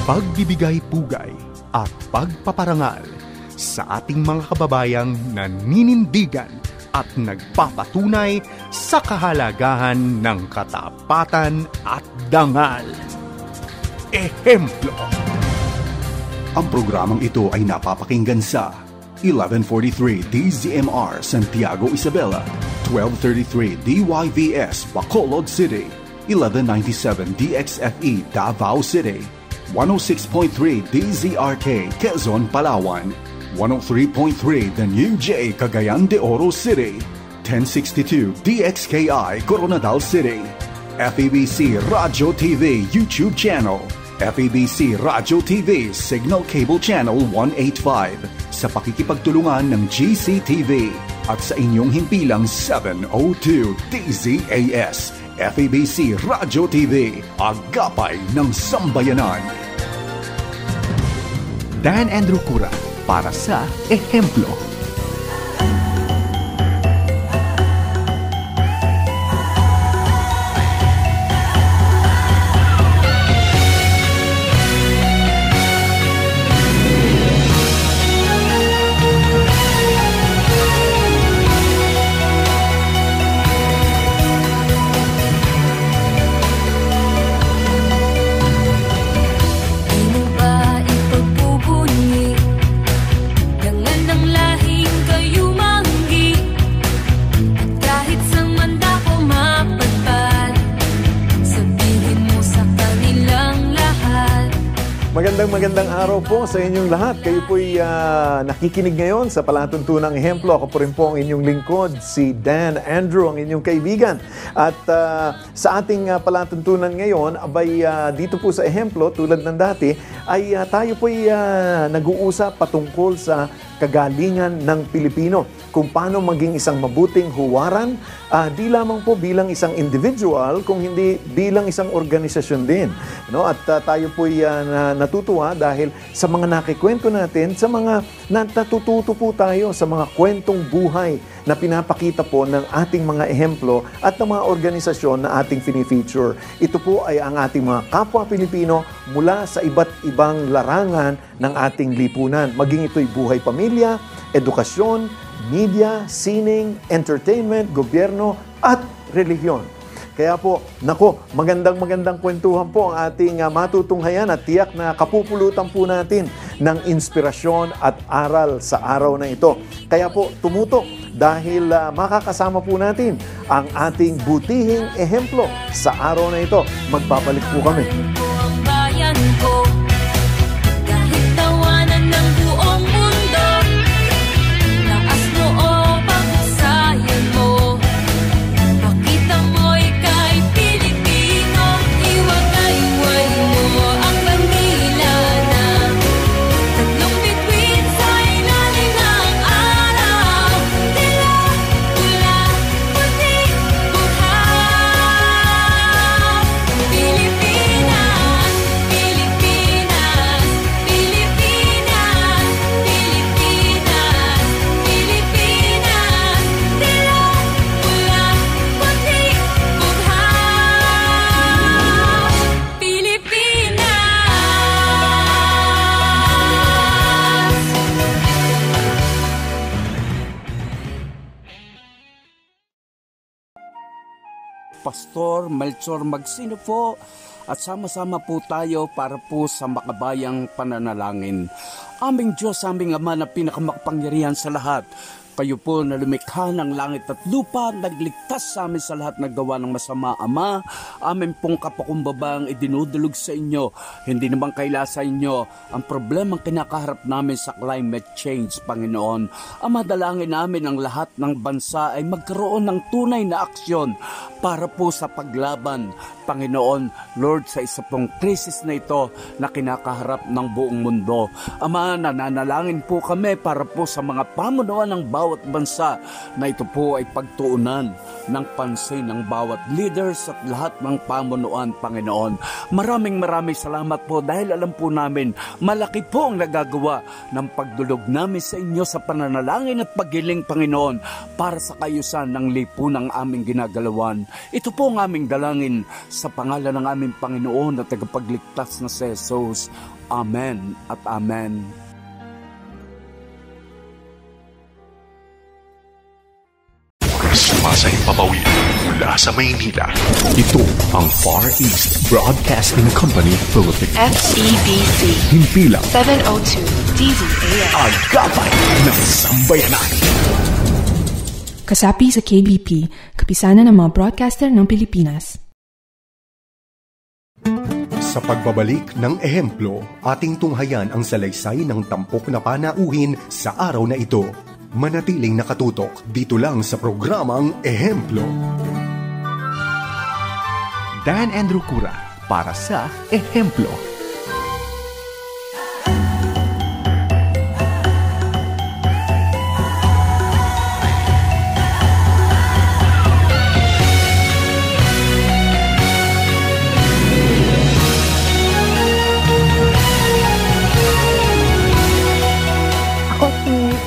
pagbibigay pugay at pagpaparangal sa ating mga kababayang naninindigan at nagpapatunay sa kahalagahan ng katapatan at dangal. Ehemplo. Ang programang ito ay napapakinggan sa 1143 DZMR Santiago Isabela, 1233 DYVS Bacolod City, 1197 DXFE Davao City, 106.3 DZRK Quezon, Palawan, 103.3 The New J Cagayan de Oro City, 1062 DXKI Coronadal City, FEBC Radio TV YouTube channel, FEBC Radio TV Signal Cable Channel 185 sa pakikipagtulungan ng GCTV at sa inyong himpilang 702 DZAS FEBC Radio TV, agapay ng sambayanan. Dan Andrew Cura para sa Ehemplo. Magandang araw po sa inyong lahat. Kayo po'y nakikinig ngayon sa palatuntunang Ehemplo. Ako po rin po ang inyong lingkod, si Dan Andrew, ang inyong kaibigan. At sa ating palatuntunan ngayon, abay dito po sa Ehemplo, tulad ng dati, ay tayo po'y nag-uusap patungkol sa kagalingan ng Pilipino. Kung paano maging isang mabuting huwaran, di lamang po bilang isang individual, kung hindi bilang isang organisasyon din. No? At tayo po'y natutuwa dahil sa mga nakikwento natin, sa mga natututo po tayo sa mga kwentong buhay na pinapakita po ng ating mga ehemplo at ng mga organisasyon na ating fini-feature. Ito po ay ang ating mga kapwa Pilipino mula sa iba't ibang larangan ng ating lipunan. Maging ito'y buhay pamilya, edukasyon, media, sining, entertainment, gobyerno at relihiyon. Kaya po, magandang kwentuhan po ang ating matutunghayan at tiyak na kapupulutan po natin ng inspirasyon at aral sa araw na ito. Kaya po, tumutok dahil makakasama po natin ang ating butihing ehemplo sa araw na ito. Magbabalik po kami. Pastor Melchor Magsino po at sama-sama po tayo para po sa makabayang pananalangin. Aming Diyos, aming Ama na pinakamakapangyarihan sa lahat, kayo po na lumikha ng langit at lupa, nagligtas sa amin sa lahat na gawa ng masama. Ama, amin pong kapakumbabang idinudulog sa inyo. Hindi naman kaila sa inyo ang problemang kinakaharap namin sa climate change, Panginoon. Ama, dalangin namin ang lahat ng bansa ay magkaroon ng tunay na aksyon para po sa paglaban, Panginoon, Lord, sa isa pong krisis na ito na kinakaharap ng buong mundo. Ama, nananalangin po kami para po sa mga pamunuan ng bawat bawat bansa na ito po ay pagtuunan ng pansin ng bawat leaders at lahat ng pamunuan, Panginoon. Maraming salamat po dahil alam po namin malaki po ang nagagawa ng pagdulog namin sa inyo sa pananalangin at paghiling, Panginoon, para sa kayusan ng lipunang aming ginagalawan. Ito po ang aming dalangin sa pangalan ng aming Panginoon at tagapagligtas na si Jesus. Amen at Amen. Sumasahing papawid mula sa Maynila. Ito ang Far East Broadcasting Company Philippines. FEBC. Himpilang 702 DZAM. Agapay ng Sambayanan. Kasapi sa KBP, kapisanan ng mga broadcaster ng Pilipinas. Sa pagbabalik ng ehemplo, ating tunghayan ang salaysay ng tampok na panauhin sa araw na ito. Manatiling nakatutok dito lang sa programang Ehemplo. Dan Andrew Cura para sa Ehemplo.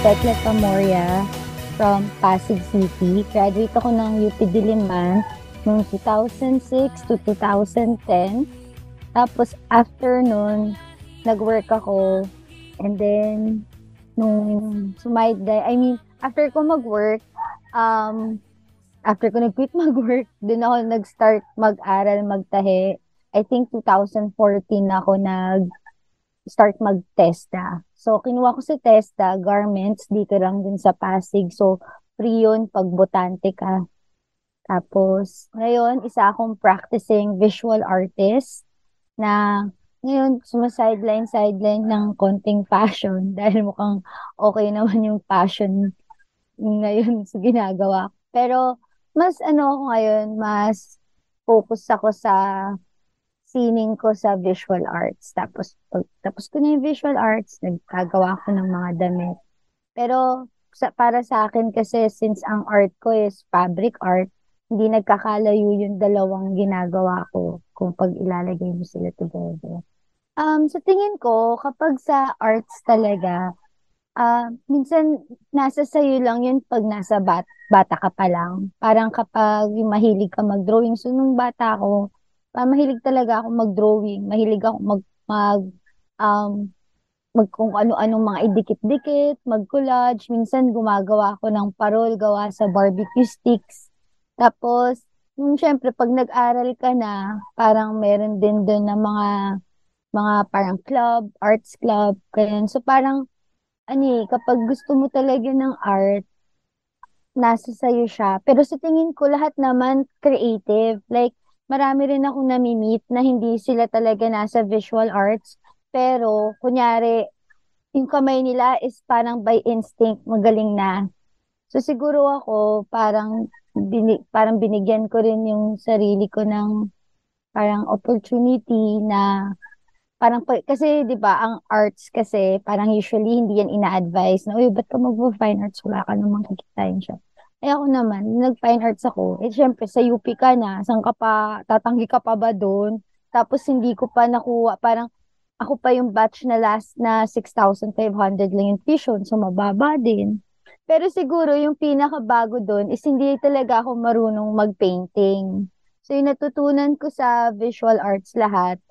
Tekla Pamoria from Pasig City. Graduate ako ng UP Diliman noong 2006 to 2010. Tapos after nun, nag-work ako. And then, nung after ko mag-work, after ko nag-quit mag-work, dun ako nag-start mag-aral, magtahe. I think 2014 ako nag-start mag-TESDA. So, kinuha ko sa TESDA, garments, dito lang din sa Pasig. So, free yun pag botante ka. Tapos, ngayon, isa akong practicing visual artist na ngayon, sumasideline ng konting fashion dahil mukhang okay naman yung fashion ngayon sa ginagawa. Pero, mas ako ngayon, mas focus ako sa sining ko sa visual arts. Tapos ko na yung visual arts, nagkagawa ko ng mga damit. Pero para sa akin kasi since ang art ko is fabric art, hindi nagkakalayo yung dalawang ginagawa ko kung pag ilalagay mo sila together. Sa tingin ko, kapag sa arts talaga, minsan nasa sayo lang yun pag nasa bata ka pa lang. Parang kapag mahilig ka mag-drawing. So, nung bata ako, mahilig talaga ako mag-drawing. Mahilig ako kung ano-anong mga idikit-dikit, mag-collage. Minsan gumagawa ako ng parol gawa sa barbecue sticks. Tapos, syempre, pag nag-aral ka na, parang meron din doon na mga parang club, arts club, ganyan. So, parang, kapag gusto mo talaga ng art, nasa sayo siya. Pero sa tingin ko, lahat naman creative. Like, marami rin akong nami-meet na hindi sila talaga nasa visual arts. Pero, kunyari, yung kamay nila is parang by instinct, magaling na. So, siguro ako, parang binigyan ko rin yung sarili ko ng parang opportunity na parang, kasi, di ba, ang arts kasi, parang usually hindi yan ina-advise na, uy, ba't ka mag-fine arts? Wala ka namang kikitain siya. Ako naman, nag-fine arts ako. Syempre, sa UP ka na, saan ka pa, tatanggi ka pa ba doon? Tapos, hindi ko pa nakuha, parang, ako pa yung batch na last na 6,500 lang yung tuition, so mababa din. Pero siguro, yung pinakabago doon is hindi talaga ako marunong mag-painting. So, yung natutunan ko sa visual arts lahat,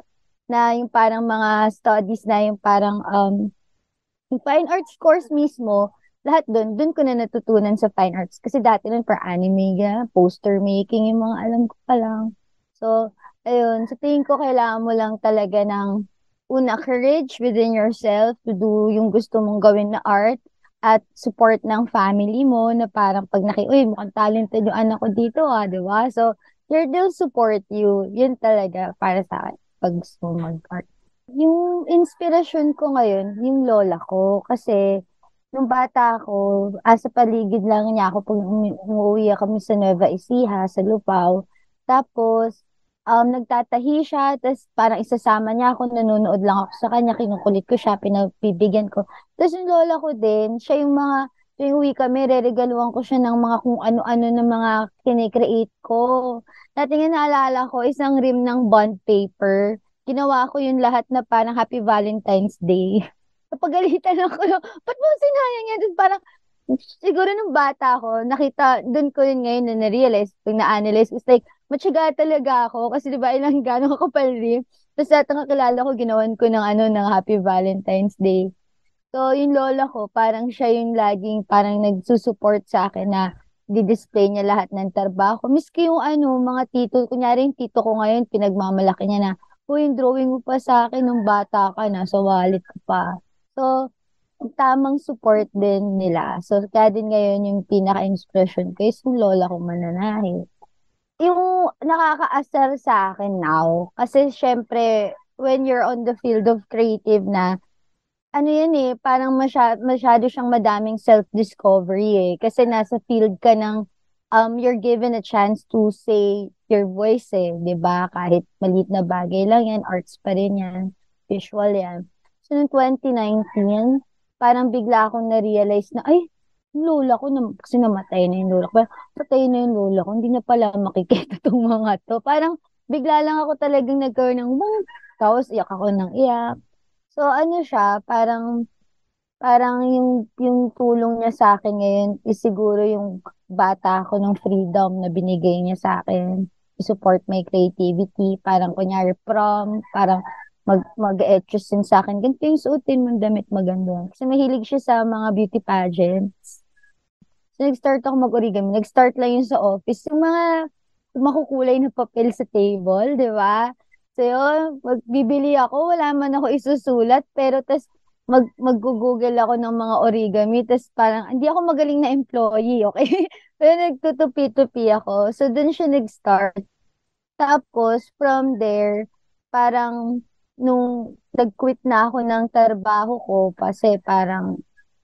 na yung parang mga studies na yung parang, yung fine arts course mismo, lahat doon ko na natutunan sa fine arts. Kasi dati nun for anime, poster making, yung mga alam ko pa lang. So, ayun. So, tingin ko kailangan mo lang talaga ng courage within yourself to do yung gusto mong gawin na art at support ng family mo na parang pag uy, mukhang talented yung anak ko dito, di ba? So, they'll support you. Yun talaga para sa akin pag gusto mo mag-art. Yung inspirasyon ko ngayon, yung lola ko. Kasi, nung bata ako, sa paligid lang niya ako pag umuwi kami sa Nueva Ecija, sa Lupao. Tapos, nagtatahi siya, tapos parang isasama niya ako, nanonood lang ako sa kanya, kinukulit ko siya, pinabibigyan ko. Tapos yung lola ko din, siya yung mga tuwing uwi kami, reregaluhan ko siya ng mga kung ano-ano na mga kine-create ko. Dati nga naalala ko, isang rim ng bond paper. Ginawa ko yung lahat na parang Happy Valentine's Day. Napagalitan ako, ba't mo sinayang yan? Tapos parang, siguro nung bata ako, nakita, dun ko yun ngayon na na-realize, pag na-analyze, it's like, matyaga talaga ako. Kasi diba, ilang gano'ng kakapal rin. Tapos lahat ng kakilala ko, ginawan ko ng Happy Valentine's Day. So, yung lola ko, parang siya yung laging parang nagsusupport sa akin na di-display niya lahat ng trabaho. Miski yung mga tito, kunyari yung tito ko ngayon, pinagmamalaki niya na, yung drawing mo pa sa akin nung bata ka na, sa wallet ko pa. So, tamang support din nila. So, kaya din ngayon yung pinaka-inspiration ko is yung lola kong mananahi. Yung nakakaasar sa akin now, kasi syempre, when you're on the field of creative na, parang masyado siyang madaming self-discovery Kasi nasa field ka ng, you're given a chance to say your voice di ba? Kahit maliit na bagay lang yan, arts pa rin yan, visual yan. So, noong 2019, parang bigla akong na-realize na, ay, yung lola ko, kasi namatay na yung lola ko. Patay na yung lola ko, hindi na pala makikita itong mga to. Parang, bigla lang ako talagang nagkaroon ng, tapos iyak ako ng iyak. So, siya, parang yung tulong niya sa akin ngayon is siguro yung bata ko ng freedom na binigay niya sa akin. I-support my creativity, parang kunyari prom, parang mag-etchos din sa akin. Ganito yung suotin mong damit maganda. Kasi mahilig siya sa mga beauty pageants. So, nag-start ako mag-origami. Nag-start lang yun sa office. Yung mga makukulay na papel sa table, di ba? So, yun, magbibili ako, wala man ako isusulat, pero tas mag-google ako ng mga origami, tas parang, hindi ako magaling na employee, okay? Pero nagtutupi-tupi ako. So, dun siya nag-start. Tapos, from there, parang, nung nag-quit na ako ng trabaho ko, kasi parang,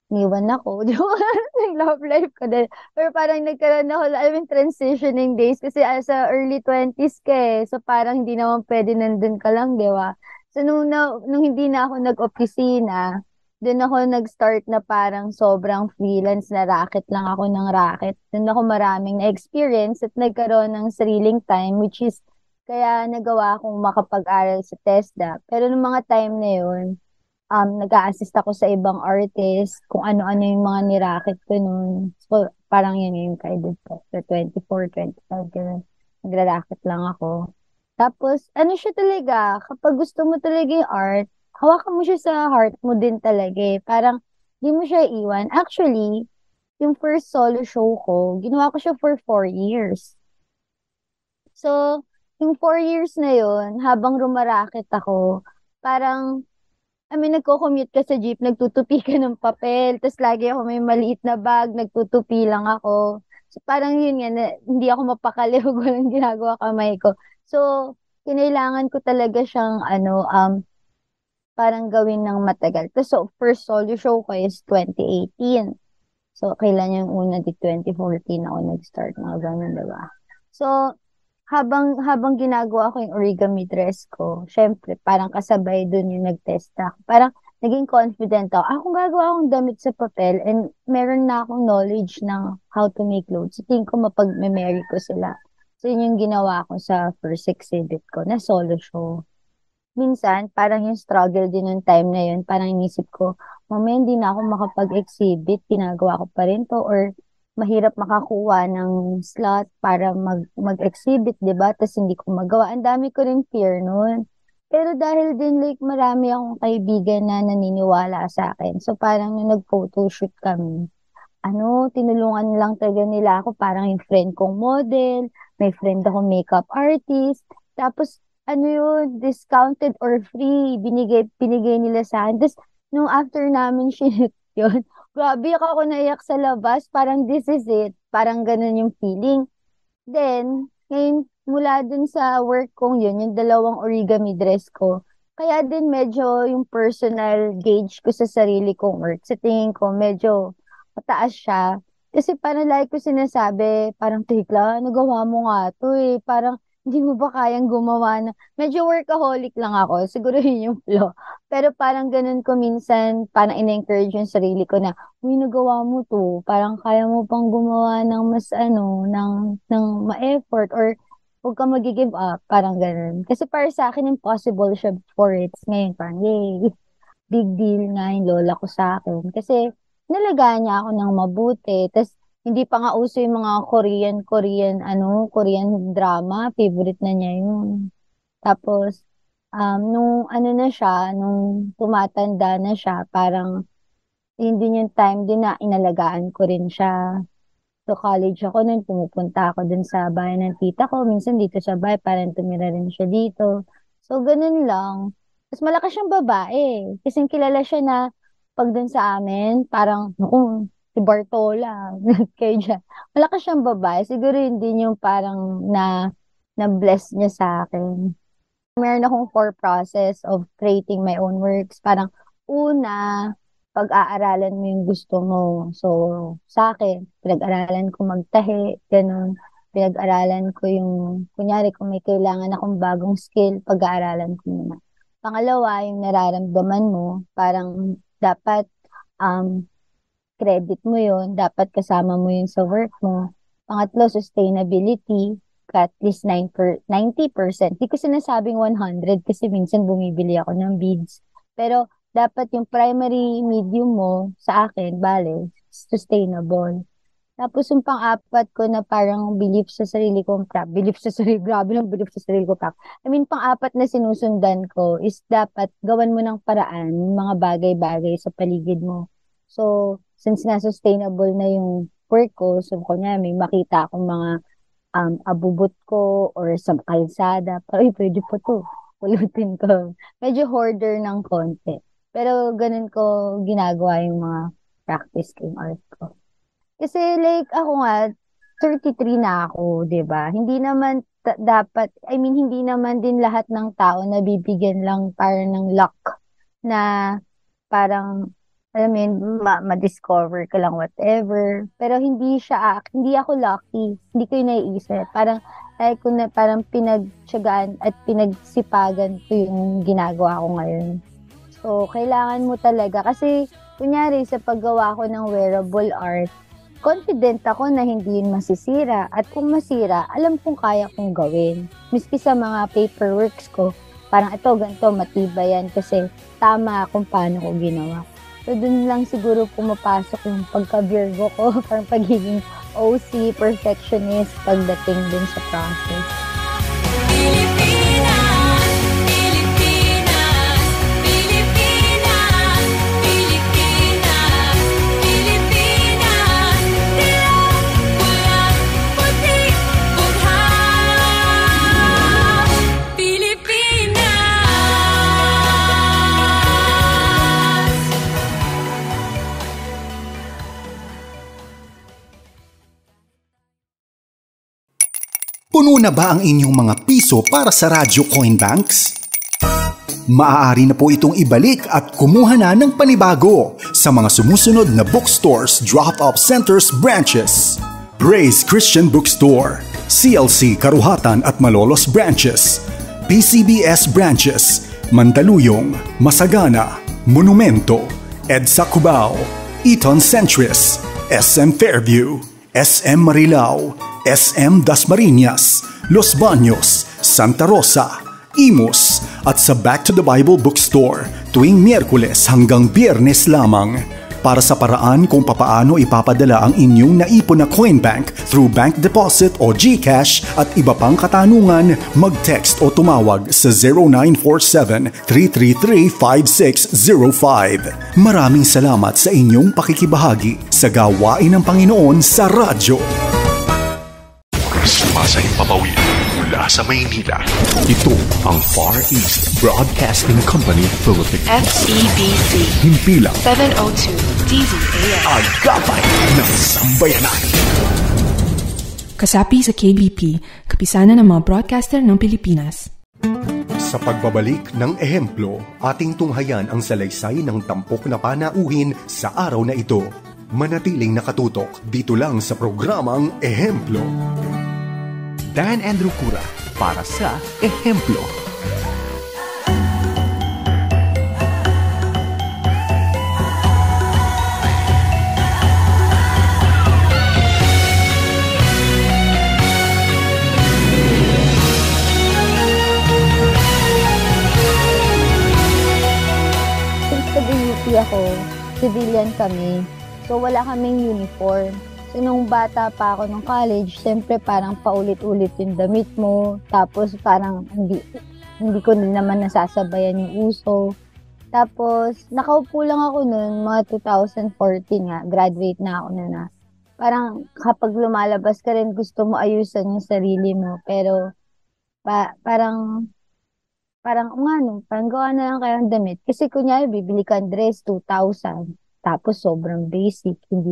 niwan ako, di ba? Nag-love life ko din. Pero parang nagkaroon ako, transitioning days kasi sa early 20s ka So parang hindi naman pwede nandun ka lang, di ba? So nung hindi na ako nag-opisina, dun ako nag-start na parang sobrang freelance na racket lang ako ng racket. Dun ako maraming na-experience at nagkaroon ng sariling time, which is kaya nagawa akong makapag-aral sa TESDA. Pero nung mga time na yun, nag-a-assist ako sa ibang artist, kung ano-ano yung mga niracket ko nun. So, parang yun yung ka-edit ko. So, 24, 25, ganun. Nagra-racket lang ako. Tapos, siya talaga, kapag gusto mo talaga yung art, hawakan mo siya sa heart mo din talaga Parang, di mo siya iwan. Actually, yung first solo show ko, ginawa ko siya for 4 years. So, yung 4 years na yun, habang rumaraket ako, parang, nagko-commute ka sa jeep, nagtutupi ka ng papel, tapos lagi ako may maliit na bag, nagtutupi lang ako. So, parang yun nga, hindi ako mapakali kung walang ginagawa kamay ko. So, kinailangan ko talaga siyang, parang gawin ng matagal. So, first solo show ko is 2018. So, kailan yung una, 2014 ako nag-start, mga ganun, diba? So, habang ginagawa ko yung origami dress ko, syempre, parang kasabay dun yung nag-test ako. Parang naging confident ako. Kung gagawa akong damit sa papel and meron na akong knowledge ng how to make clothes, tingin ko mapag-memory ko sila. So, yun yung ginawa ko sa first exhibit ko na solo show. Minsan, parang yung struggle din nung time na yun, parang inisip ko, mamaya hindi na ako makapag-exhibit, ginagawa ko pa rin to, or mahirap makakuha ng slot para mag-exhibit, diba? Tapos hindi ko magawa. Ang dami ko rin fear nun. Pero dahil din marami akong kaibigan na naniniwala sa akin. So parang nung nag-photoshoot kami, tinulungan lang talaga nila ako. Parang yung friend kong model, may friend akong makeup artist. Tapos discounted or free, binigay nila sa akin. Tapos nung after namin shoot yun, grabe ako naiyak sa labas, parang this is it. Parang ganun yung feeling. Then, ngayon, mula dun sa work kong yun, yung 2 origami dress ko, kaya din medyo yung personal gauge ko sa sarili kong work, sa tingin ko, medyo mataas siya. Kasi parang like ko sinasabi, parang tikla, nagawa mo nga to Parang hindi mo ba kayang gumawa na, medyo workaholic lang ako, siguro yun yung flaw. Pero parang ganun ko minsan, parang ina-encourage yung sarili ko na, uy, nagawa mo to, parang kaya mo pang gumawa ng mas ng ma-effort, or huwag ka mag-give up, parang ganun. Kasi para sa akin, impossible siya before it's ngayon, parang, yay, big deal nga yung lola ko sa akin. Kasi, nalagaan niya ako ng mabuti, tas hindi pa nga uso yung mga Korean drama. Favorite na niya yun. Tapos, nung nung tumatanda na siya, parang, yun din yung time din na inalagaan ko rin siya. So, college ako nun, pumupunta ako dun sa bayan ng tita ko. Minsan dito sa bahay, parang tumira rin siya dito. So, ganun lang. Tapos, malakas siyang babae. Kasi kilala siya na, pag dun sa amin, parang, naku, si Bartola, kayo dyan. Malakas siyang babae. Siguro yun din yung parang na-bless niya sa akin. Meron akong 4 process of creating my own works. Parang una, pag-aaralan mo yung gusto mo. So, sa akin, pinag-aralan ko magtahi, ganun. Pinag-aralan ko yung, kunyari kung may kailangan akong bagong skill, pag-aaralan ko muna. Pangalawa, yung nararamdaman mo, parang dapat, credit mo yun, dapat kasama mo yun sa work mo. Pangatlo, sustainability, at least 90%. Di ko sinasabing 100 kasi minsan bumibili ako ng beads. Pero dapat yung primary medium mo sa akin, sustainable. Tapos yung pang-apat ko na parang belief sa sarili ko, grabe lang belief sa sarili ko. I mean, pang-apat na sinusundan ko is dapat gawan mo ng paraan yung mga bagay-bagay sa paligid mo. So, since nga sustainable na yung work ko, so kunya may makita akong mga abubot ko or sa kalsada, parang pwede po to, pulutin ko. Medyo hoarder ng konti. Pero ganun ko ginagawa yung mga practice ko, yung art ko. Kasi like ako nga, 33 na ako, 'di ba? Hindi naman dapat, hindi naman din lahat ng tao na bibigyan lang parang ng luck na parang ma-discover ka lang whatever. Pero hindi ako lucky. Hindi ko yung naiisip. Parang pinagtiyagaan at pinagsipagan ko yung ginagawa ko ngayon. So, kailangan mo talaga. Kasi, kunyari, sa paggawa ko ng wearable art, confident ako na hindi yun masisira. At kung masira, alam kong kaya kong gawin. Miski sa mga paperworks ko, parang ito, ganito, matibay yan kasi tama kung paano ko ginawa. So, dun lang siguro pumapasok yung pagka-Virgo ko, parang pagiging OC, perfectionist, pagdating dun sa process. Puno na ba ang inyong mga piso para sa Radyo Coin Banks? Maaari na po itong ibalik at kumuha na ng panibago sa mga sumusunod na bookstores, drop-off centers, branches. Praise Christian Bookstore, CLC Karuhatan at Malolos branches, PCBS branches, Mandaluyong, Masagana, Monumento, EDSA Cubao, Eton Centris, SM Fairview, SM Marilao, SM Dasmariñas, Los Baños, Santa Rosa, Imus at sa Back to the Bible Bookstore tuwing Miyerkules hanggang Biyernes lamang. Para sa paraan kung papaano ipapadala ang inyong naipon na coin bank through bank deposit o GCash at iba pang katanungan, mag-text o tumawag sa 0947-333-5605. Maraming salamat sa inyong pakikibahagi sa gawain ng Panginoon sa radyo. Sumasay papawid mula sa Maynila. Ito ang Far East Broadcasting Company Philippines. FEBC. Himpilang 702 DZAM. Agapay ng Sambayanan. Kasapi sa KBP, kapisanan ng mga broadcaster ng Pilipinas. Sa pagbabalik ng ehemplo, ating tunghayan ang salaysay ng tampok na panauhin sa araw na ito. Manatiling nakatutok dito lang sa programang Ehemplo. Dan Andrew Cura, para sa ehemplo. Since PUP ako, civilian kami. So, wala kaming uniform. So, nung bata pa ako nung college, siyempre parang paulit-ulit yung damit mo. Tapos, parang hindi ko din naman nasasabayan yung uso. Tapos, nakaupo lang ako noon, mga 2014 nga, graduate na ako na. Parang kapag lumalabas ka rin, gusto mo ayusan yung sarili mo. Pero, parang parang gawa na lang kayang damit. Kasi kunyari, bibili ka ng dress, 2,000. Tapos, sobrang basic. Hindi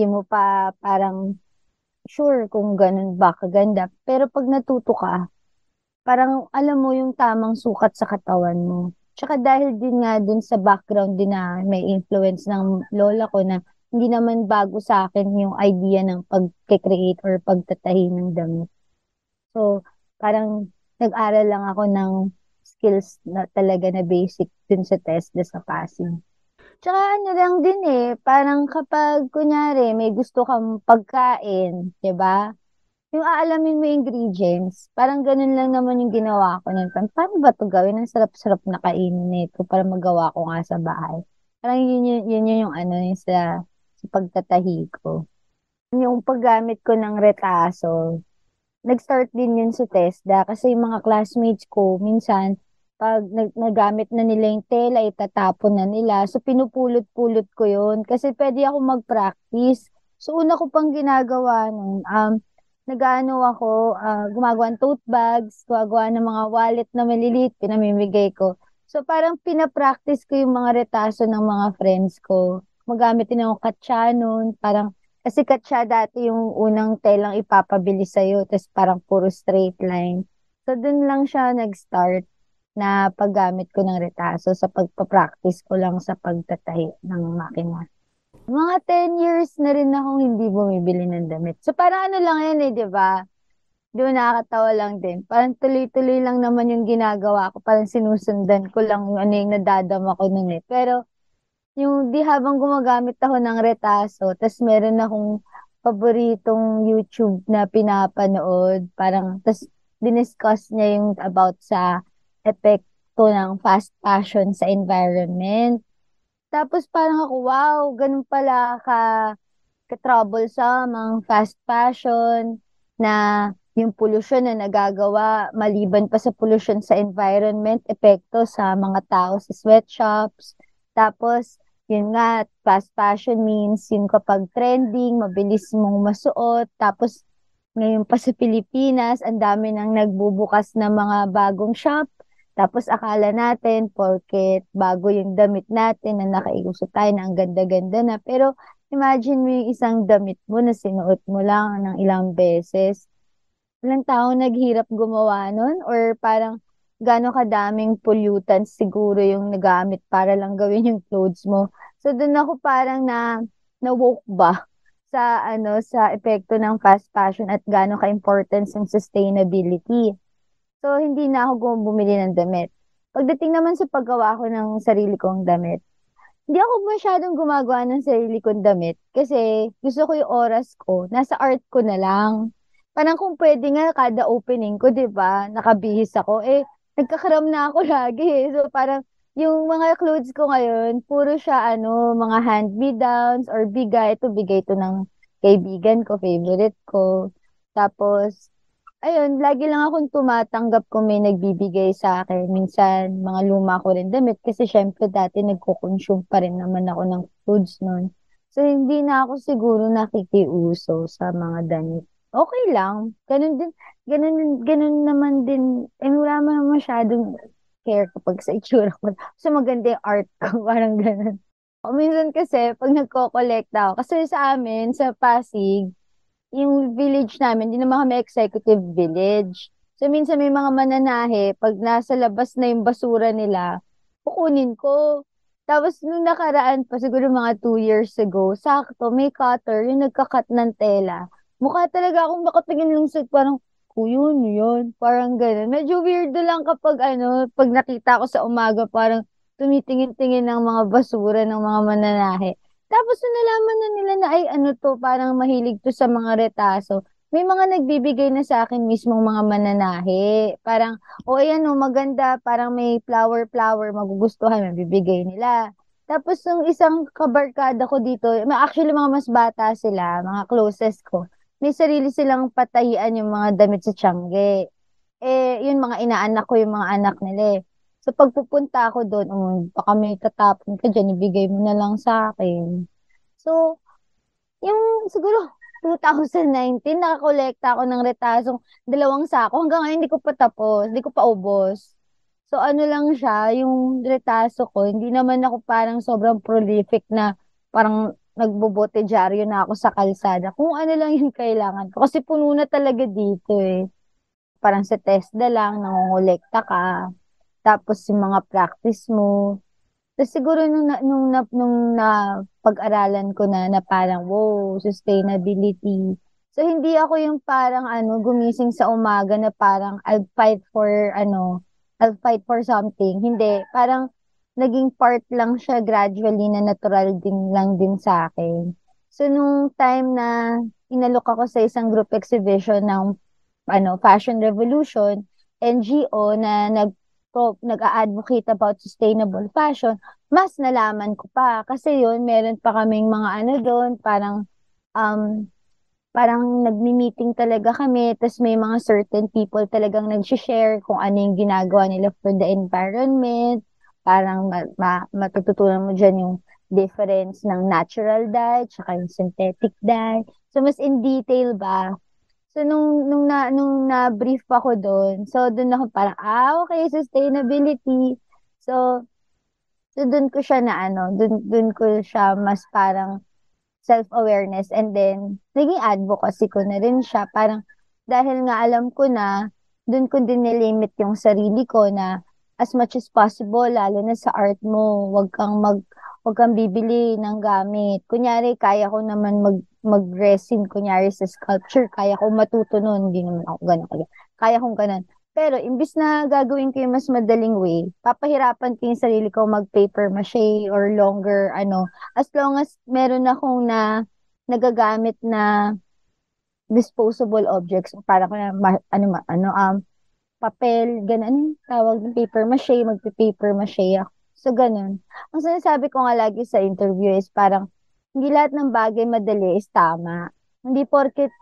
mo pa parang sure kung ganun ba kaganda. Pero pag natuto ka, parang alam mo yung tamang sukat sa katawan mo. Tsaka dahil din nga dun sa background din na may influence ng lola ko na hindi naman bago sa akin yung idea ng pag-create or pagtatahi ng damit. So, parang nag-aral lang ako ng skills na talaga na basic dun sa test, sa passing. Tsaka ano lang din parang kapag kunyari may gusto kang pagkain, 'di ba? Yung aalamin mo yung ingredients, parang ganun lang naman yung ginawa ko nun. Paano ba 'to gawin? Ang sarap-sarap na kainin nito para magawa ko nga sa bahay. Parang yun yung ano, yung sa pagtatahi ko. Yung paggamit ko ng retaso, nag-start din yun sa TESDA kasi yung mga classmates ko, minsan, pag nagamit na nila yung tela, itatapon na nila. So, pinupulot-pulot ko yun kasi pwede ako mag-practice. So, una ko pang ginagawa nun, nag-ano ako, gumagawa ng tote bags, gumagawa ng mga wallet na maliliit, pinamimigay ko. So, parang pinapractice ko yung mga retaso ng mga friends ko. Magamit din ako katsa nun, parang kasi katsa dati yung unang telang ipapabili sa'yo, tapos parang puro straight line. So, dun lang siya nag-start na paggamit ko ng retaso sa pagpapractice ko lang sa pagtatahi ng makina. Mga 10 years na rin akong hindi bumibili ng damit. So, parang ano lang yan di ba? Di ba nakakatawa lang din. Parang tuloy-tuloy lang naman yung ginagawa ko. Parang sinusundan ko lang yung ano yung nadadama ko nun Pero, yung di habang gumagamit ako ng retaso, tas meron akong paboritong YouTube na pinapanood, parang, tas diniscuss niya yung about sa epekto ng fast fashion sa environment. Tapos parang ako, wow, ganun pala ka-troublesome ang fast fashion na yung pollution na nagagawa maliban pa sa pollution sa environment, epekto sa mga tao sa sweatshops. Tapos, yun nga, fast fashion means yung kapag trending, mabilis mong masuot. Tapos, ngayon pa sa Pilipinas, ang dami nang nagbubukas ng mga bagong shop. Tapos, akala natin, porket bago yung damit natin na nakaiuso tayo na ang ganda-ganda na. Pero, imagine mo yung isang damit mo na sinuot mo lang ng ilang beses. Ilang tao naghirap gumawa nun? Or parang, gano'ng kadaming pollutants siguro yung nagamit para lang gawin yung clothes mo. So, doon ako parang na-woke ba sa epekto ng fast fashion at gano'ng ka-importance ng sustainability. So, hindi na ako bumili ng damit. Pagdating naman sa paggawa ko ng sarili kong damit, hindi ako masyadong gumagawa ng sarili kong damit kasi gusto ko yung oras ko, nasa art ko na lang. Parang kung pwede nga kada opening ko, 'di ba? Nakabihis ako nagkakaram na ako lagi. So parang yung mga clothes ko ngayon, puro siya mga hand-me-downs or bigay ito ng kaibigan ko, favorite ko. Tapos ayun, lagi lang akong tumatanggap kung may nagbibigay sa akin. Minsan, mga luma ko rin damit kasi syempre dati nagko-consume pa rin naman ako ng foods nun. So, hindi na ako siguro nakikiuso sa mga damit. Okay lang. Ganun naman din. Wala naman masyadong care kapag sa itsura ko. So, maganda yung art ko. Parang ganun. O, minsan kasi, pag nagko-collect ako, kasi sa amin, sa Pasig, yung village namin, hindi naman kami executive village. So, minsan may mga mananahe, pag nasa labas na yung basura nila, kukunin ko. Tapos, nung nakaraan pa, siguro mga 2 years ago, sakto, may cutter, yung nagkakat ng tela. Mukha talaga akong makatingin lang sa parang, ko, yun. Parang gano'n. Medyo weirdo lang kapag pag nakita ko sa umaga, parang tumitingin-tingin ng mga basura ng mga mananahe. Tapos nung nalaman na nila na, ay ano to, parang mahilig to sa mga retaso. May mga nagbibigay na sa akin mismong mga mananahe. Parang, o ayan o, maganda, parang may flower, magugustuhan, mabibigay nila. Tapos yung isang kabarkada ko dito, actually mga mas bata sila, mga closest ko, may sarili silang patahian yung mga damit sa Tiangge. Yun mga inaanak ko, yung mga anak nila eh. So pag pupunta ako doon, baka may tatapon ka dyan, ibigay mo na lang sa akin. So, yung siguro 2019, nakakolekta ako ng retasong 2 sako. Hanggang ngayon, hindi ko pa tapos, hindi ko pa ubos. So, ano lang siya, yung retaso ko, hindi naman ako parang sobrang prolific na parang nagbobote dyaryo na ako sa kalsada. Kung ano lang yung kailangan ko. Kasi puno na talaga dito eh. Parang sa TESDA lang, nangongolekta ka. Tapos yung mga practice mo. Tapos siguro nung na pag-aralan ko na parang, wow, sustainability. So, hindi ako yung parang gumising sa umaga na parang I'll fight for something. Hindi. Parang naging part lang siya gradually na natural din lang din sa akin. So, nung time na inalok ako sa isang group exhibition ng Fashion Revolution, NGO na nag-a-advocate about sustainable fashion, mas nalaman ko pa. Kasi yun, meron pa kaming mga doon, um, parang nagmi-meeting talaga kami, tapos may mga certain people talagang nag-share kung ano yung ginagawa nila for the environment. Parang matututunan mo dyan yung difference ng natural dye, tsaka yung synthetic dye. So, mas in detail ba? So, nung na-brief ako doon, so doon ako parang, okay, sustainability. So, doon ko siya doon ko siya mas parang self-awareness, and then naging advocacy ko na rin siya. Parang dahil nga alam ko na doon ko din nilimit yung sarili ko na as much as possible, lalo na sa art mo, wag kang bibili ng gamit. Kunyari, kaya ko naman mag-resin, kunyari sa sculpture, kaya ko matuto nun, hindi naman ako ganun. Kaya kong ganun. Pero, imbis na gagawin ko yung mas madaling way, papahirapan ko yung sarili ko mag-paper mache or longer, as long as meron akong nagagamit na disposable objects, parang papel, ganun, tawag ng paper mache, magpe-paper mache ako. So, ganun. Ang sinasabi ko nga lagi sa interview is parang, hindi lahat ng bagay madali is tama. Hindi porket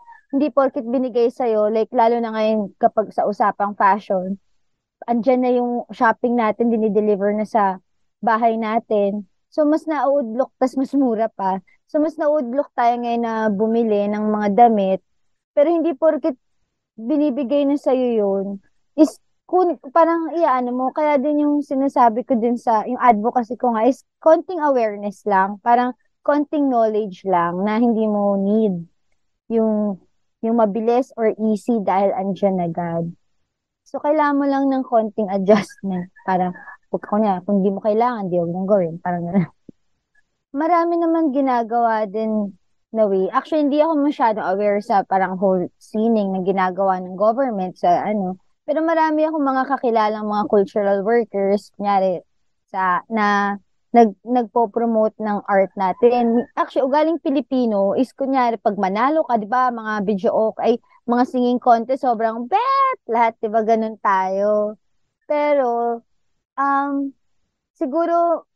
binigay sa'yo, like, lalo na ngayon kapag sa usapang fashion, andyan na yung shopping natin, dinideliver na sa bahay natin. So, mas nauudlok, tas mas mura pa. So, mas nauudlok tayo ngayon na bumili ng mga damit. Pero hindi porket binibigay na sa'yo yun, is parang mo. Kaya din yung sinasabi ko din yung advocacy ko nga is konting awareness lang. Parang konting knowledge lang na hindi mo need yung mabilis or easy dahil andyan agad. So, kailangan mo lang ng konting adjustment. Parang, kung di mo kailangan, di huwag mong gawin. Parang marami naman ginagawa din na way. Actually, hindi ako masyado aware sa parang whole scening na ginagawa ng government sa Pero marami akong mga kakilalang mga cultural workers, kunyari, nagpo-promote ng art natin. Actually, ugaling Pilipino is, kunyari, pag manalo ka, di ba, mga video mga singing contest, sobrang bet! Lahat, di ba, ganun tayo. Pero, siguro,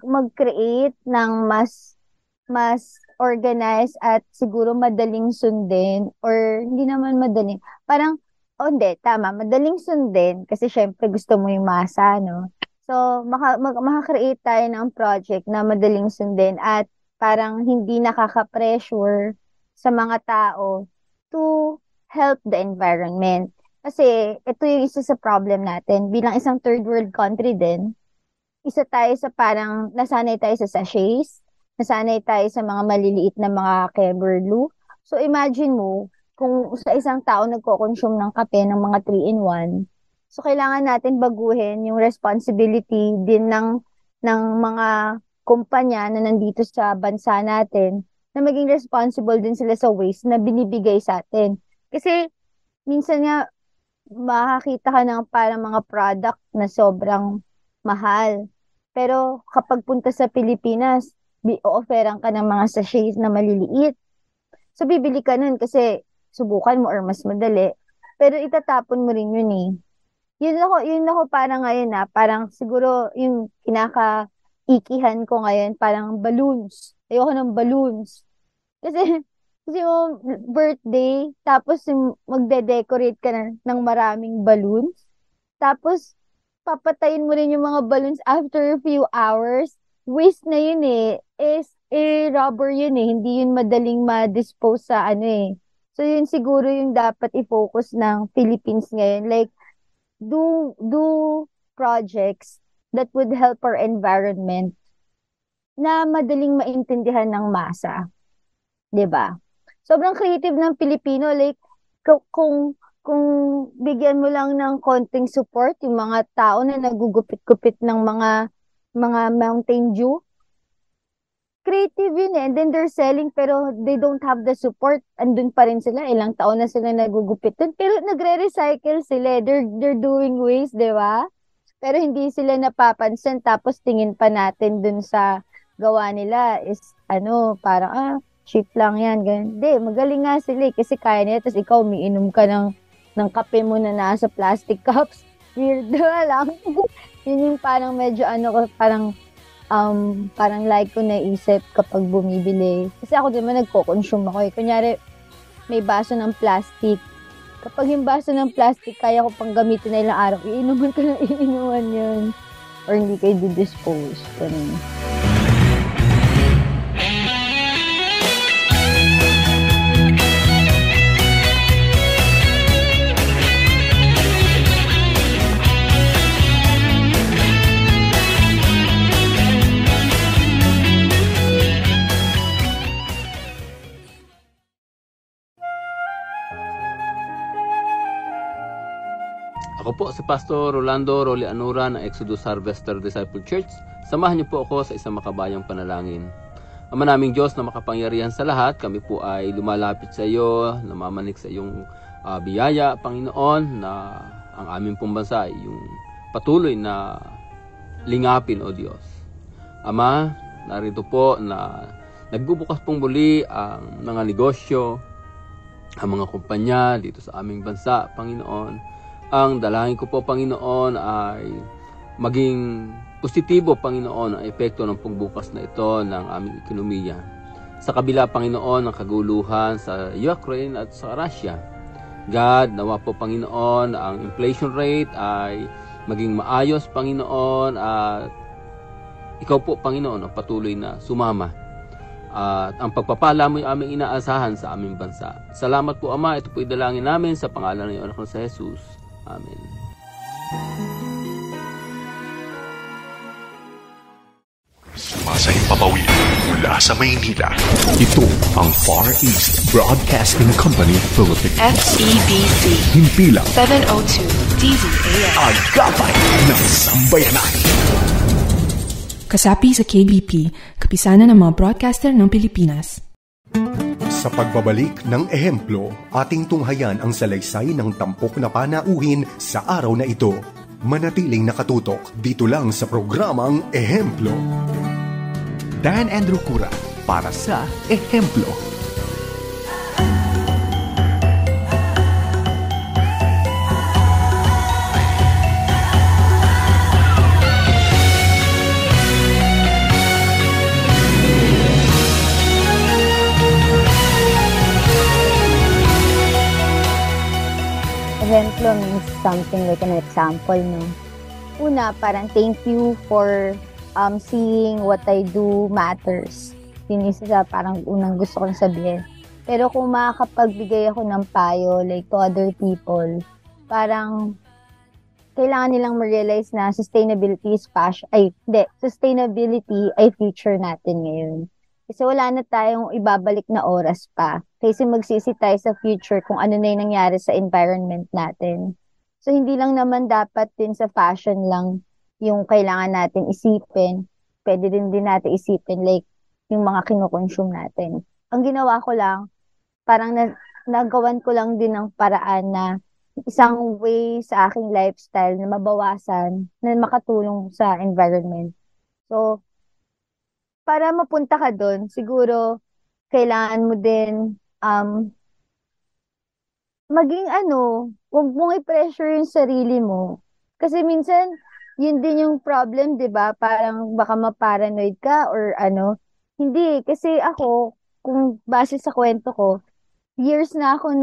mag-create ng mas organized at siguro madaling sundin, or hindi naman madaling. Parang, hindi, tama, madaling sundin, kasi syempre gusto mo yung masa, no? So, makakreate tayo ng project na madaling sundin at parang hindi nakaka-pressure sa mga tao to help the environment. Kasi ito yung isa sa problem natin. Bilang isang third world country din, isa tayo sa parang nasanay tayo sa sachets, nasanay tayo sa mga maliliit na mga Keverlu. So, imagine mo, kung sa isang tao nagko-consume ng kape ng mga 3-in-1, so, kailangan natin baguhin yung responsibility din ng mga kumpanya na nandito sa bansa natin na maging responsible din sila sa waste na binibigay sa atin. Kasi, minsan nga, makakita ka ng parang mga product na sobrang mahal. Pero kapag punta sa Pilipinas, o-offeran ka ng mga sachets na maliliit. So, bibili ka nun kasi subukan mo or mas madali. Pero itatapon mo rin yun eh. Yun ako parang ngayon parang siguro yung kinaka-ikihan ko ngayon, parang balloons. Ayoko ng balloons. Kasi, kasi mo birthday, tapos yung magde-decorate ka ng maraming balloons. Tapos, papatayin mo rin yung mga balloons after a few hours. Waste na yun eh. Rubber yun eh. Hindi yun madaling ma-dispose sa ano eh. So, yun siguro yung dapat i-focus ng Philippines ngayon. Like, do projects that would help our environment na madaling maintindihan ng masa. 'Di ba? Sobrang creative ng Pilipino, like kung bigyan mo lang ng konting support yung mga tao na nagugupit-gupit ng mga Mountain Dew, creative yun eh. And then they're selling pero they don't have the support. Andun pa rin sila. Ilang taon na sila nagugupit dun. Pero nagre-recycle sila. They're doing waste, di ba? Pero hindi sila napapansin. Tapos tingin pa natin dun sa gawa nila is parang cheap lang yan. Ganun. Hindi, magaling nga sila kasi kaya nila. Tapos ikaw, umiinom ka ng kape mo na nasa plastic cups. Weird lang. Yun yung parang medyo parang like ko naisip kapag bumibili. Kasi ako naman nagko-consume ako eh. Kunyari, may baso ng plastic. Kapag yung baso ng plastic, kaya ko pang gamitin na ilang araw, iinuman ko na iinuman yun. Or hindi kayo dispose. Ganun. Ako po si Pastor Rolando Rolly Anura ng Exodus Harvester Disciple Church. Samahan niyo po ako sa isang makabayang panalangin. Ama naming Diyos na makapangyarihan sa lahat, kami po ay lumalapit sa iyo, namamanik sa iyong biyaya, Panginoon, na ang aming pong bansa ay yung patuloy na lingapin, O Diyos. Ama, narito po na nagbubukas pong muli ang mga negosyo, ang mga kumpanya dito sa aming bansa, Panginoon. Ang dalangin ko po, Panginoon, ay maging positibo, Panginoon, ang epekto ng pagbukas na ito ng aming ekonomiya. Sa kabila, Panginoon, ng kaguluhan sa Ukraine at sa Russia. God, nawa po, Panginoon, ang inflation rate ay maging maayos, Panginoon, at ikaw po, Panginoon, ang patuloy na sumama. At ang pagpapala mo yung aming inaasahan sa aming bansa. Salamat po, Ama. Ito po idalangin namin sa pangalan ng iyong anak na sa Jesus. Amen. Sumasayang papawid mula sa Maynila. Ito ang Far East Broadcasting Company Philippines. FEBC. Himpilang 702 DZAS. Agapay ng Sambayanan. Kasapi sa KBP, kapisanan ng mga broadcaster ng Pilipinas. Sa pagbabalik ng ehemplo, ating tunghayan ang salaysay ng tampok na panauhin sa araw na ito. Manatiling nakatutok dito lang sa programang Ehemplo. Dan Andrew Cura para sa Ehemplo. Ehemplo means something like an example, no? Una, parang thank you for seeing what I do matters. Yun isa sa parang unang gusto kong sabihin. Pero kung makakapagbigay ako ng payo, like to other people, parang kailangan nilang ma-realize na sustainability ay future natin ngayon. Kasi wala na tayong ibabalik na oras pa. Kasi magsisi tayo sa future kung ano na yung nangyari sa environment natin. So, hindi lang naman dapat din sa fashion lang yung kailangan natin isipin. Pwede din natin isipin like yung mga kinukonsume natin. Ang ginawa ko lang, parang nagawan ko lang din ng paraan na isang way sa aking lifestyle na mabawasan, na makatulong sa environment. So, para mapunta ka doon, siguro, kailangan mo din, maging huwag mong i-pressure yung sarili mo. Kasi minsan, yun din yung problem, di ba? Parang baka ma-paranoid ka or ano. Hindi, kasi ako, kung base sa kwento ko, years na ako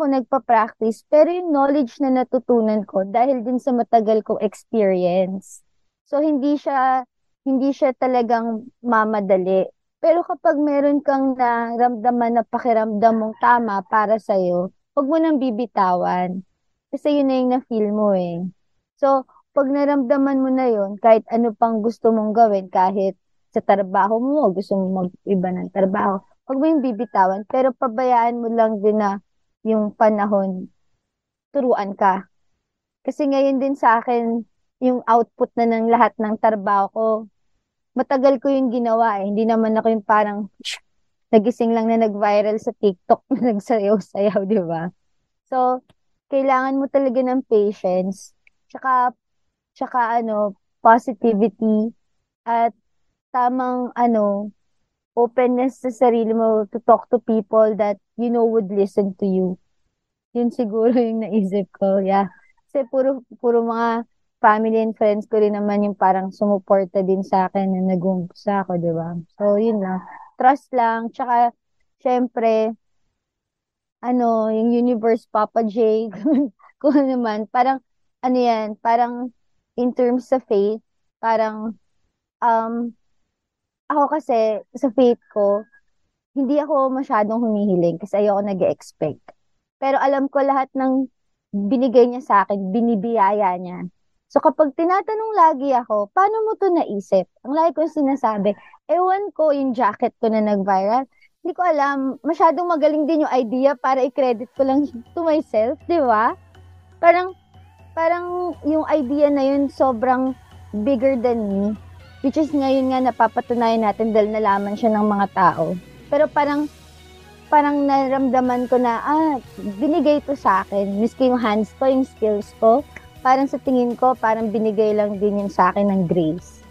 nagpa-practice, pero yung knowledge na natutunan ko dahil din sa matagal kong experience. So hindi siya talagang mamadali. Pero kapag meron kang naramdaman na pakiramdam mong tama para sa'yo, huwag mo nang bibitawan. Kasi yun na yung na-feel mo eh. So, pag naramdaman mo na yun, kahit ano pang gusto mong gawin, kahit sa trabaho mo, gusto mo mag-iba ng trabaho, huwag mo yung bibitawan. Pero pabayaan mo lang din na yung panahon, turuan ka. Kasi ngayon din sa akin, yung output na ng lahat ng trabaho ko, matagal ko yung ginawa eh. Hindi naman ako yung parang nagising lang na nag-viral sa TikTok na nagsayaw-sayaw, di ba? So, kailangan mo talaga ng patience, tsaka positivity, at tamang openness sa sarili mo to talk to people that you know would listen to you. Yun siguro yung naisip ko, yeah. Kasi puro mga family and friends ko rin naman yung parang sumuporta din sa akin na nag-uumpisa ako, di ba? So, yun lang. Trust lang. Tsaka, syempre, yung universe, Papa J, kung ano naman, parang, parang, in terms sa faith, parang, ako kasi, sa faith ko, hindi ako masyadong humihiling kasi ayoko nag-expect. Pero alam ko lahat ng binigay niya sa akin, binibiyaya niya. So kapag tinatanong lagi ako, paano mo to naisip? Ang lagi ko sinasabi, ewan ko yung jacket ko na nag-viral. Hindi ko alam, masyadong magaling din yung idea para i-credit ko lang to myself, di ba? Parang yung idea na yun sobrang bigger than me. Which is ngayon nga napapatunayan natin dahil nalaman siya ng mga tao. Pero parang naramdaman ko na, binigay to sa akin. Miski yung hands ko, yung skills ko, parang sa tingin ko, parang binigay lang din yun sa akin ng grace.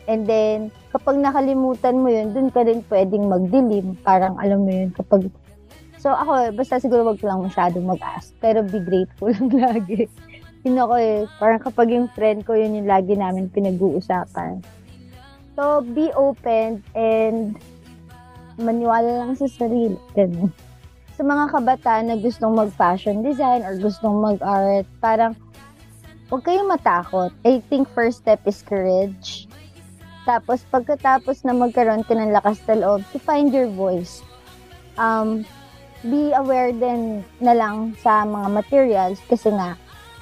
And then, kapag nakalimutan mo yun, dun ka rin pwedeng magdilim. Parang alam mo yun, kapag... So ako, basta siguro wag lang masyadong mag-ask. Pero be grateful lang lagi. Yun ako parang kapag yung friend ko, yun yung lagi namin pinag-uusapan. So, be open and maniwala lang sa sarili. Ganun. Sa mga kabataan na gustong mag-fashion design or gustong mag-art, parang huwag kayong matakot. I think first step is courage. Tapos, pagkatapos na magkaroon ka ng lakas na loob, to find your voice. Be aware din na lang sa mga materials kasi nga,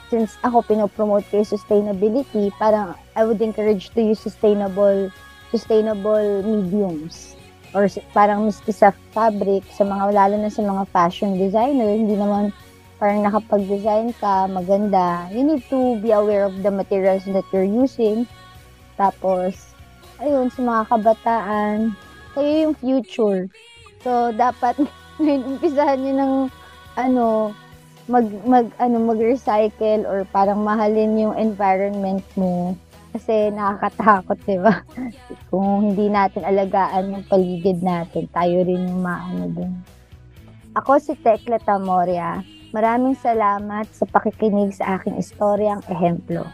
since ako pinopromote kayo sustainability, parang I would encourage to use sustainable mediums. Or parang miski sa fabric, lalo na sa mga fashion designer, hindi naman parang nakapag-design ka, maganda. You need to be aware of the materials that you're using. Tapos, ayun, sa mga kabataan, kayo yung future. So, dapat ngayon, umpisahan nyo ng, mag-recycle or parang mahalin yung environment mo. Kasi nakakatakot, di ba? Kung hindi natin alagaan yung paligid natin, tayo rin yung dun. Ako si Tekla Tamoria. Maraming salamat sa pakikinig sa aking istoryang ehemplo.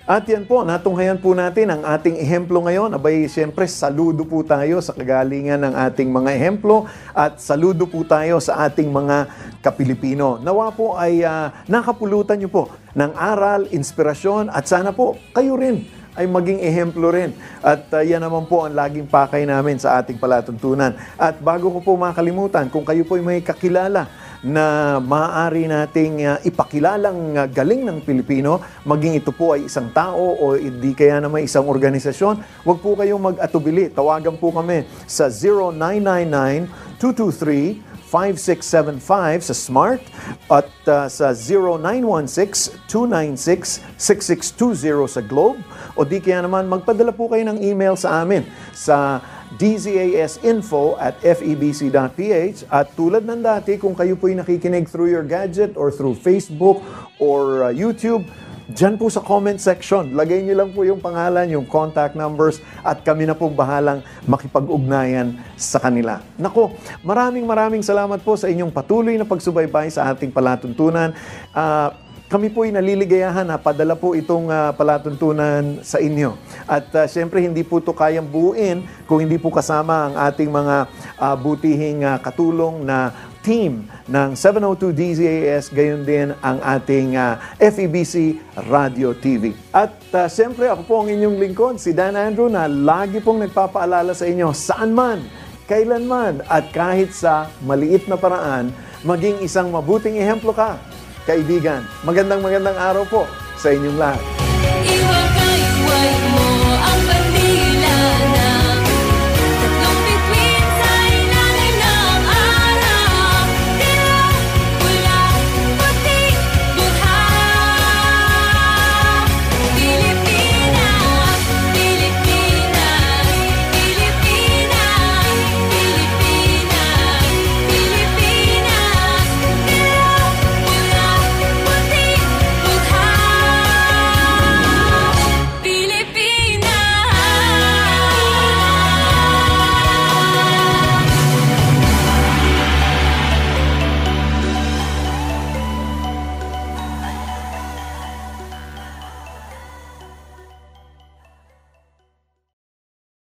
At yan po, natunghayan po natin ang ating ehemplo ngayon. Abay, siyempre, saludo po tayo sa kagalingan ng ating mga ehemplo at saludo po tayo sa ating mga kapilipino. Nawa po ay nakapulutan nyo po ng aral, inspirasyon at sana po kayo rin ay maging ehemplo rin. At yan naman po ang laging pakay namin sa ating palatuntunan. At bago ko po makalimutan, kung kayo po ay may kakilala na maaari nating ipakilalang galing ng Pilipino, maging ito po ay isang tao o hindi kaya naman isang organisasyon, huwag po kayong mag-atubili. Tawagan po kami sa 0999-223-5675 sa Smart at sa 0916-296-6620 sa Globe, o di kaya naman magpadala po kayo ng email sa amin sa dzas.info@febc.ph. At tulad ng dati, kung kayo po'y nakikinig through your gadget or through Facebook or YouTube, dyan po sa comment section, lagay niyo lang po yung pangalan, yung contact numbers, at kami na pong bahalang makipag-ugnayan sa kanila. Nako, maraming salamat po sa inyong patuloy na pagsubaybay sa ating palatuntunan. Kami po'y naliligayahan na padala po itong palatuntunan sa inyo. At syempre, hindi po ito kayang buuin kung hindi po kasama ang ating mga butihing katulong na team ng 702 DZAS, gayon din ang ating FEBC Radio TV. At syempre, ako po ang inyong lingkod, si Dan Andrew, na lagi pong nagpapaalala sa inyo, saan man, kailanman, at kahit sa maliit na paraan, maging isang mabuting ehemplo ka, kaibigan. Magandang araw po sa inyong lahat.